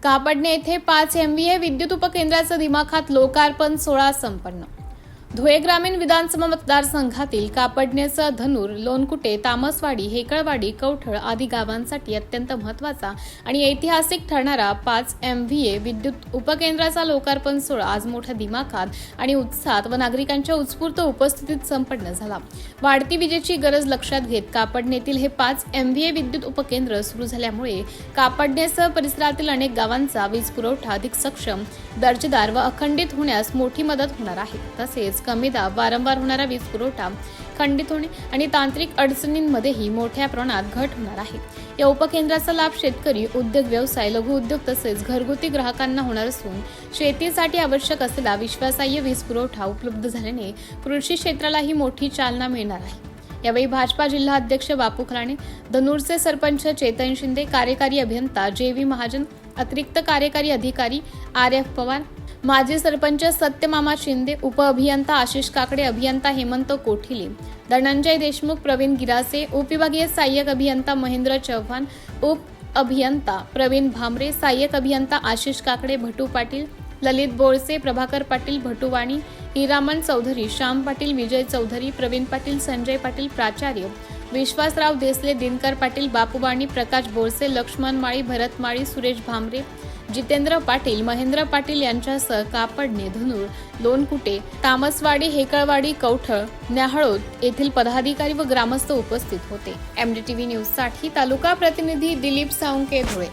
कापडणे येथे 5 MVA विद्युत उपकेंद्राचं दिमाखात लोकार्पण सोहळा संपन्न। धुळे ग्रामीण विधानसभा मतदारसंघातील कापडणेसह धनूर, लोणकुटे, तामसवाडी, हेकळवाडी, कवठळ आदी गावांसाठी अत्यंत महत्त्वाचा आणि ऐतिहासिक ठरणारा 5 MVA विद्युत उपकेंद्राचा लोकार्पण सोहळा आज मोठ्या दिमाखात आणि उत्साहात व नागरिकांच्या उत्स्फूर्त उपस्थितीत संपन्न झाला। वाढती विजेची गरज लक्षात घेत कापडणेतील हे 5 MVA विद्युत उपकेंद्र सुरू झाल्यामुळे कापडणेसह परिसरातील अनेक गावांचा वीज पुरवठा अधिक सक्षम, दर्जेदार व अखंडित होण्यास मोठी मदत होणार आहे। तसेच कमी दाब, वारंवार होणारा वीज पुरवठा खंडित होणे आणि तांत्रिक अडचणींमध्येही मोठ्या प्रमाणात घट होणार आहे। या उपकेंद्राचा लाभ शेतकरी, उद्योग व्यवसाय, लघु उद्योग तसेच घरगुती ग्राहकांना होणार असून शेतीसाठी आवश्यक असलेला विश्वासार्ह वीज पुरवठा उपलब्ध झाल्याने कृषी क्षेत्रालाही मोठी चालना मिळणार आहे। यावेळी भाजपा जिल्हा अध्यक्ष बापू खराणे, धनूरचे सरपंच चेतन शिंदे, कार्यकारी अभियंता JV महाजन, अतिरिक्त कार्यकारी अधिकारी RF पवार, माजी सरपंच सत्यमामा शिंदे, उपअभियंता आशिष काकडे, अभियंता हेमंत कोठिले, धनंजय देशमुख, प्रवीण गिरासे, उपविभागीय सहाय्यक अभियंता महेंद्र चव्हाण, अभियंता प्रवीण भामरे, सहाय्यक अभियंता आशिष काकडे, भटू पाटील, ललित बोळसे, प्रभाकर पाटील, भटूवाणी, हिरामन चौधरी, श्याम पाटील, विजय चौधरी, प्रवीण पाटील, संजय पाटील, प्राचार्य विश्वासराव देसले, दिनकर पाटील, बापूवाणी, प्रकाश बोळसे, लक्ष्मण माळी, भरत माळी, सुरेश भामरे, जितेंद्र पाटील, महेंद्र पाटील यांच्यासह कापडणे, धनूर, लोणकुटे, तामसवाडी, हेकळवाडी, कवठळ, न्याहाळोद येथील पदाधिकारी व ग्रामस्थ उपस्थित होते। MDTV न्यूज साठी तालुका प्रतिनिधी दिलीप साळुंके, धुळे।